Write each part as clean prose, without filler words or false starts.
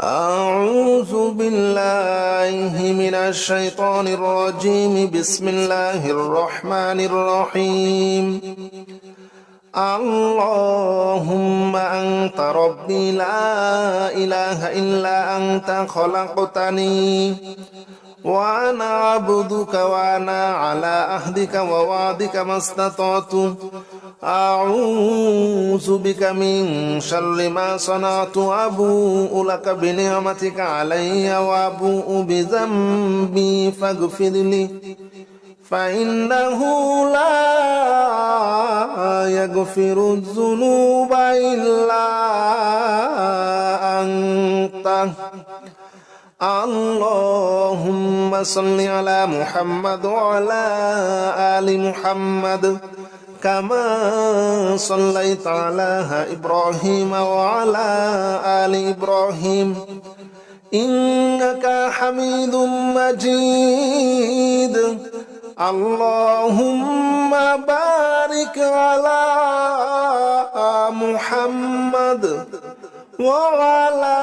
أعوذ بالله من الشيطان الرجيم. بسم الله الرحمن الرحيم. اللهم أنت ربي لا إله إلا أنت خلقتني وأنا عبدك وأنا على عهدك ووعدك ما استطعت أعوذ بك من شر ما صنعت أبوء لك بنعمتك علي وأبوء بذنبي فاغفر لي فإنه لا يغفر الذنوب إلا أنت. اللهم صل على محمد وعلى آل محمد كما صليت على إبراهيم وعلى آل إبراهيم إنك حميد مجيد. اللهم بارك على محمد وعلى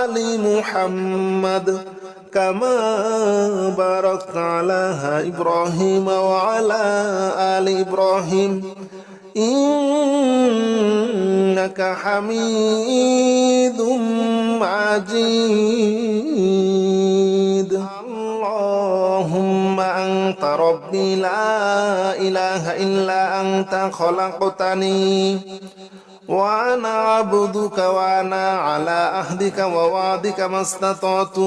آل محمد كما باركت على إبراهيم وعلى آل إبراهيم إنك حميد مجيد. اللهم أنت ربي لا إله إلا أنت خلقتني وأنا عبدك وأنا على عهدك ووعدك ما استطعت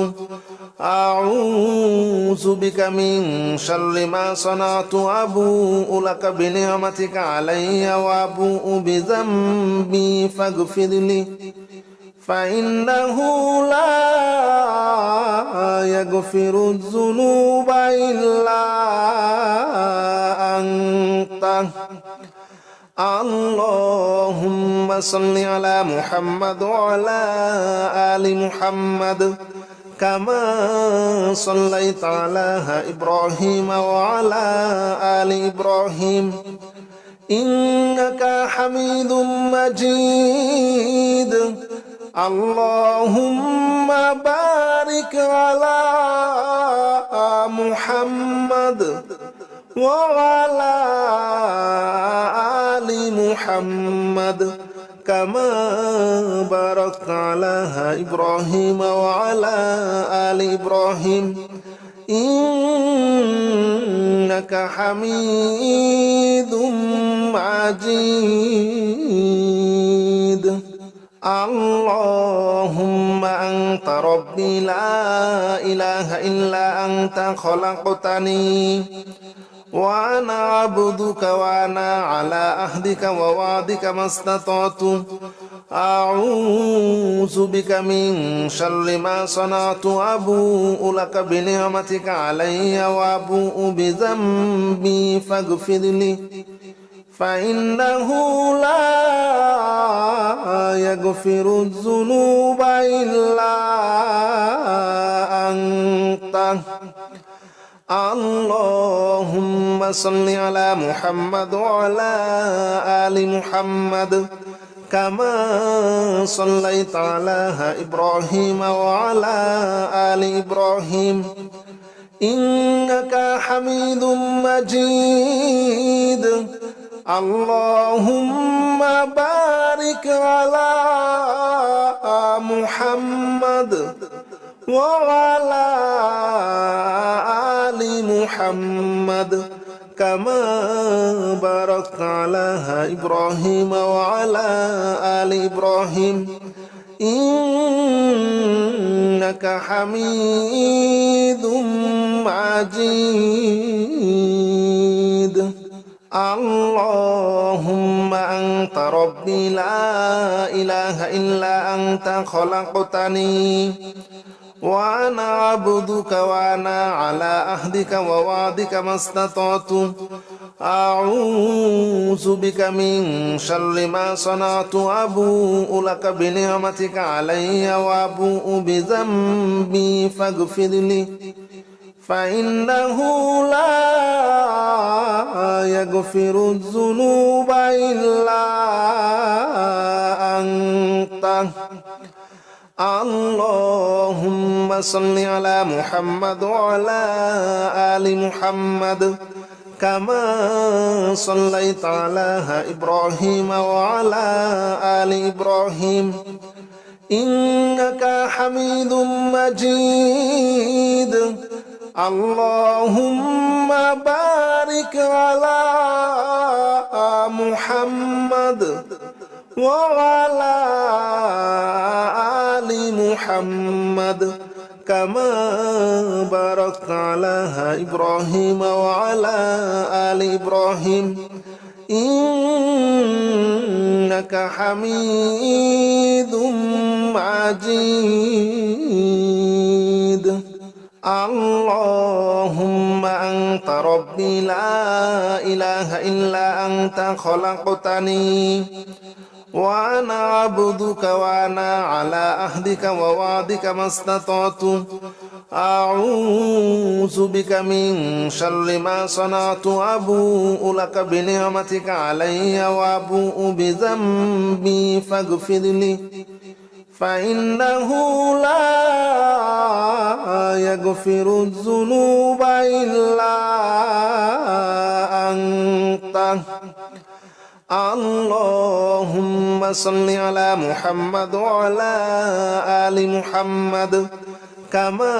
أعوذ بك من شر ما صنعت أبوء لك بنعمتك علي وأبوء بذنبي فاغفر لي فإنه لا يغفر الذنوب إلا أنت. اللهم صل على محمد وعلى آل محمد كما صليت على إبراهيم وعلى آل إبراهيم إنك حميد مجيد. اللهم بارك على محمد وعلى آل محمد كما باركت على إبراهيم وعلى آل إبراهيم إنك حميد مجيد. اللهم أنت ربي لا إله إلا أنت خلقتني وأنا عبدك وأنا على عهدك ووعدك ما استطعت أعوذ بك من شر ما صنعت أبوء لك بنعمتك علي وأبوء بذنبي فاغفر لي فإنه لا يغفر الذنوب إلا أنت. اللهم صل على محمد وعلى آل محمد كما صليت على إبراهيم وعلى آل إبراهيم إنك حميد مجيد. اللهم بارك على محمد وعلى آل محمد كما باركت على إبراهيم وعلى آل إبراهيم إنك حميد مجيد. اللهم أنت ربي لا إله إلا أنت خلقتني وأنا عبدك وأنا على عهدك ووعدك ما استطعت أعوذ بك من شر ما صنعت أبوء لك بنعمتك علي وأبوء بذنبي فاغفر لي فإنه لا يغفر الذنوب إلا أنت. اللهم صل على محمد وعلى آل محمد كما صليت على إبراهيم وعلى آل إبراهيم إنك حميد مجيد اللهم بارك على محمد وعلى آل محمد كما باركت على إبراهيم وعلى آل إبراهيم إنك حميد مجيد اللهم أنت ربي لا إله إلا أنت خلقتني وأنا عبدك وأنا على عهدك ووعدك ما استطعت أعوذ بك من شر ما صنعت أبوء لك بنعمتك علي وأبوء بذنبي فاغفر لي فإنه لا يغفر الذنوب إلا أنت اللهم صل على محمد وعلى آل محمد كما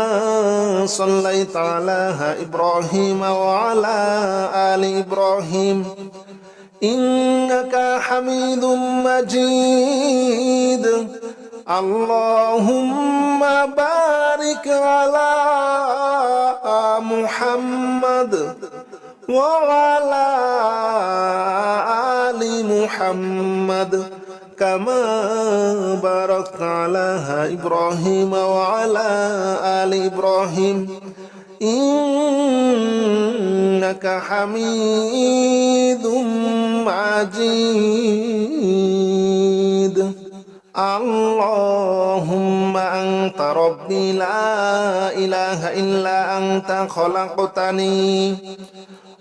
صليت على إبراهيم وعلى آل إبراهيم إنك حميد مجيد اللهم بارك على محمد وعلى آل محمد كما باركت على إبراهيم وعلى آل إبراهيم إنك حميد مجيد اللهم أنت ربي لا إله إلا أنت خلقتني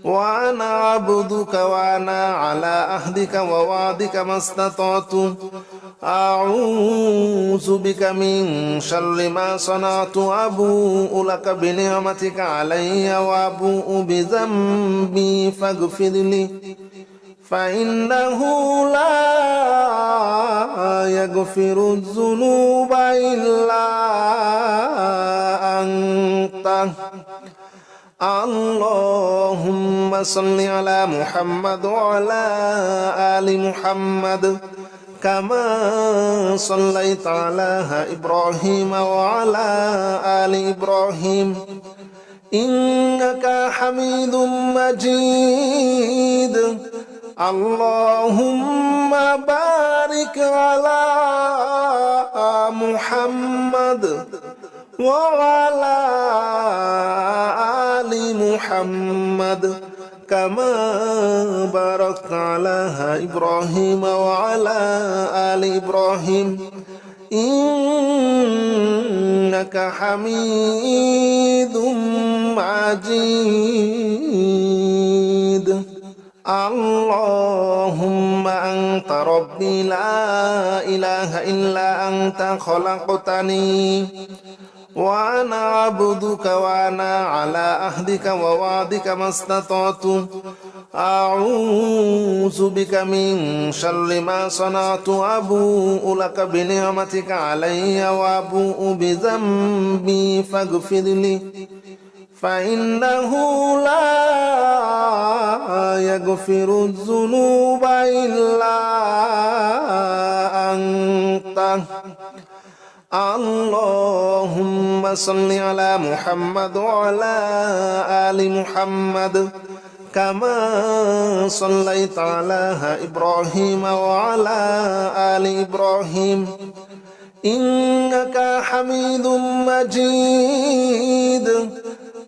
وأنا عبدك وأنا على عهدك ووعدك ما استطعت أعوذ بك من شر ما صنعت أبوء لك بنعمتك علي وأبوء بذنبي فاغفر لي فإنه لا يغفر الذنوب إلا أنت اللهم صل على محمد وعلى آل محمد كما صليت على إبراهيم وعلى آل إبراهيم إنك حميد مجيد اللهم بارك على محمد وعلى آل محمد كما باركت على إبراهيم وعلى آل إبراهيم إنك حميد مجيد اللهم أنت ربي لا إله إلا أنت خلقتني وأنا عبدك وأنا على عهدك ووعدك ما استطعت أعوذ بك من شر ما صنعت أبوء لك بنعمتك علي وأبوء بذنبي فاغفر لي فإنه لا يغفر الذنوب إلا أنت اللهم صل على محمد وعلى آل محمد كما صليت على إبراهيم وعلى آل إبراهيم إنك حميد مجيد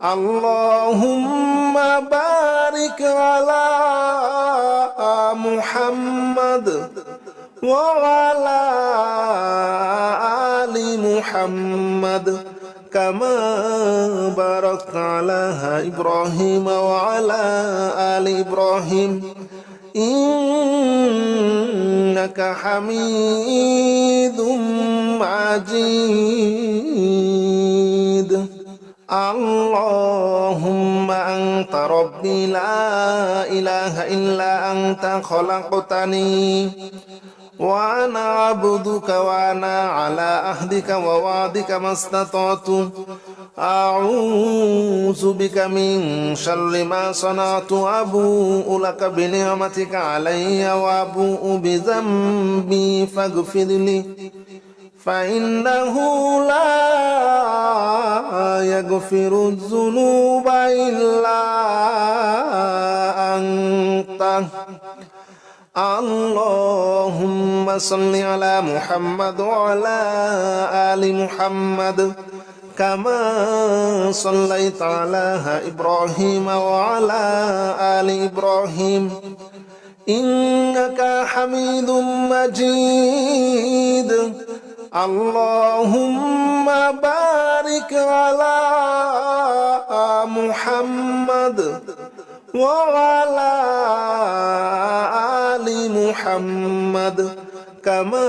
اللهم بارك على محمد وعلى آل محمد كما باركت على إبراهيم وعلى آل إبراهيم إنك حميد مجيد مجيد اللهم أنت ربي لا إله إلا أنت خلقتني وأنا عبدك وأنا على عهدك ووعدك ما استطعت أعوذ بك من شر ما صنعت أبوء لك بنعمتك علي وأبوء بذنبي فاغفر لي فإنه لا يغفر الذنوب إلا أنت اللهم صل على محمد وعلى آل محمد كما صليت على إبراهيم وعلى آل إبراهيم إنك حميد مجيد اللهم بارك على محمد وعلى آل محمد كما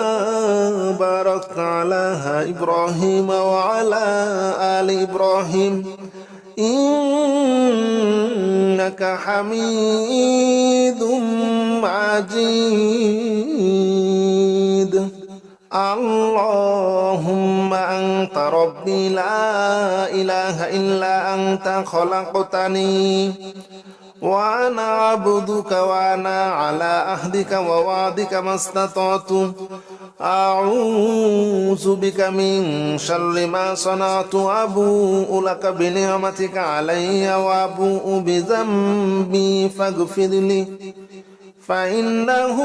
باركت على إبراهيم وعلى آل إبراهيم إنك حميد مجيد اللهم أنت ربي لا إله إلا أنت خلقتني وأنا عبدك وأنا على عهدك ووعدك ما استطعت أعوذ بك من شر ما صنعت أبوء لك بنعمتك علي وأبوء بذنبي فاغفر لي فإنه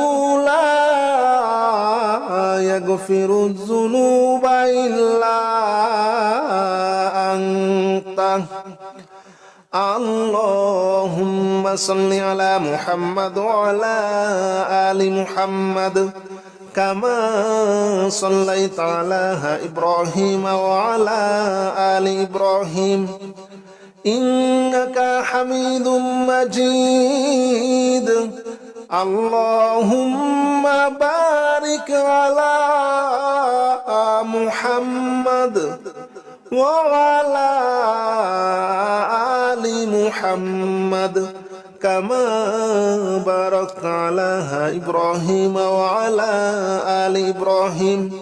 لا يغفر الذنوب إلا أنت اللهم صل على محمد وعلى آل محمد كما صليت على إبراهيم وعلى آل إبراهيم إنك حميد مجيد اللهم بارك على محمد وعلى آل محمد كما باركت على إبراهيم وعلى آل إبراهيم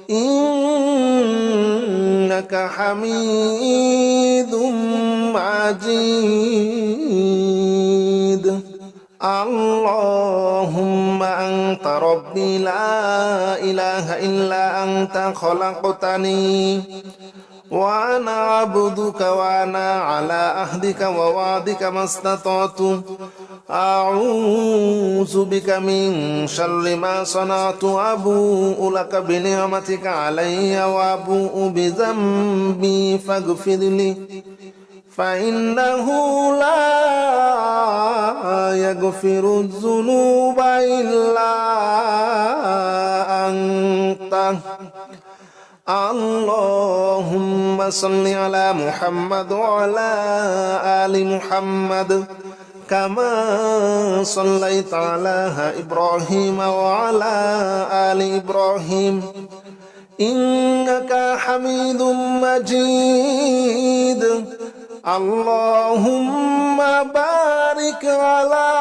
إنك حميد مجيد اللهم أنت ربي لا إله إلا أنت خلقتني وأنا عبدك وأنا على عهدك ووعدك ما استطعت أعوذ بك من شر ما صنعت أبوء لك بنعمتك علي وأبوء بذنبي فاغفر لي فإنه لا يغفر الذنوب إلا أنت اللهم صل على محمد وعلى آل محمد كما صليت على إبراهيم وعلى آل إبراهيم إنك حميد مجيد اللهم بارك على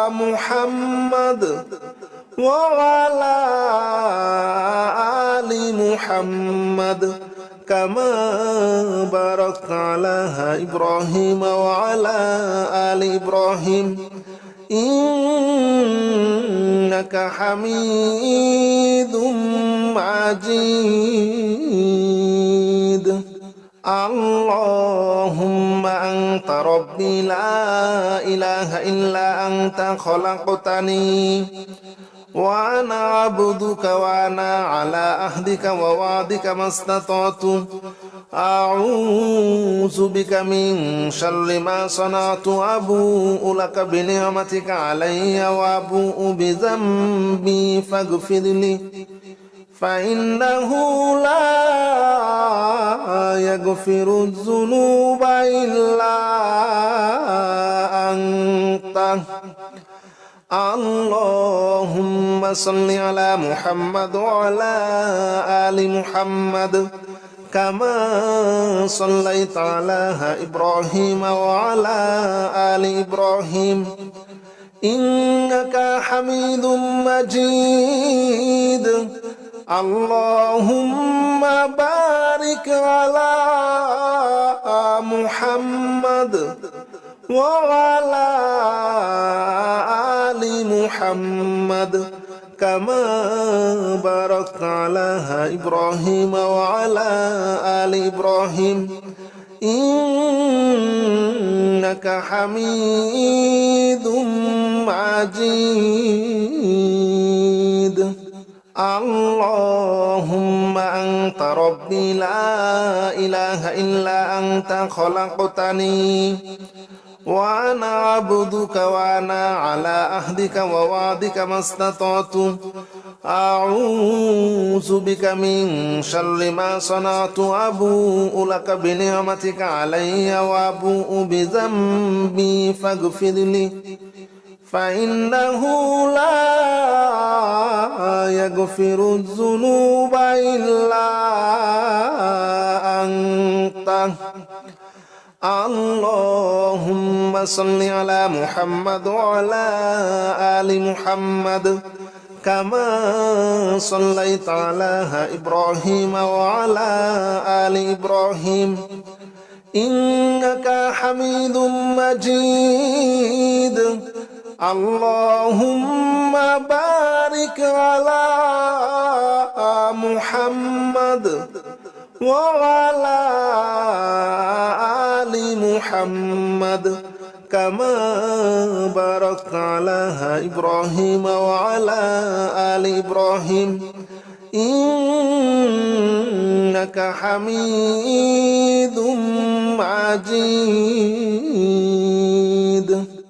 محمد وعلى آل محمد كما باركت على إبراهيم وعلى آل إبراهيم إنك حميد مجيد اللهم أنت ربي لا إله إلا أنت خلقتني وأنا عبدك وأنا على عهدك ووعدك ما استطعت أعوذ بك من شر ما صنعت أبوء لك بنعمتك علي وأبوء بذنبي فاغفر لي فإنه لا يغفر الذنوب إلا أنت اللهم صل على محمد وعلى آل محمد كما صليت على إبراهيم وعلى آل إبراهيم إنك حميد مجيد اللهم بارك على محمد وعلى آل محمد كما باركت على إبراهيم وعلى آل إبراهيم إنك حميد مجيد اللهم أنت ربي لا إله إلا أنت خلقتني وأنا عبدك وأنا على عهدك ووعدك ما استطعت أعوذ بك من شر ما صنعت أبوء لك بنعمتك علي وأبوء بذنبي فاغفر لي فإنه لا يغفر الذنوب إلا أنت اللهم صل على محمد وعلى آل محمد كما صليت على إبراهيم وعلى آل إبراهيم إنك حميد مجيد اللهم بارك على محمد وعلى آل محمد كما باركت على إبراهيم وعلى آل إبراهيم إنك حميد مجيد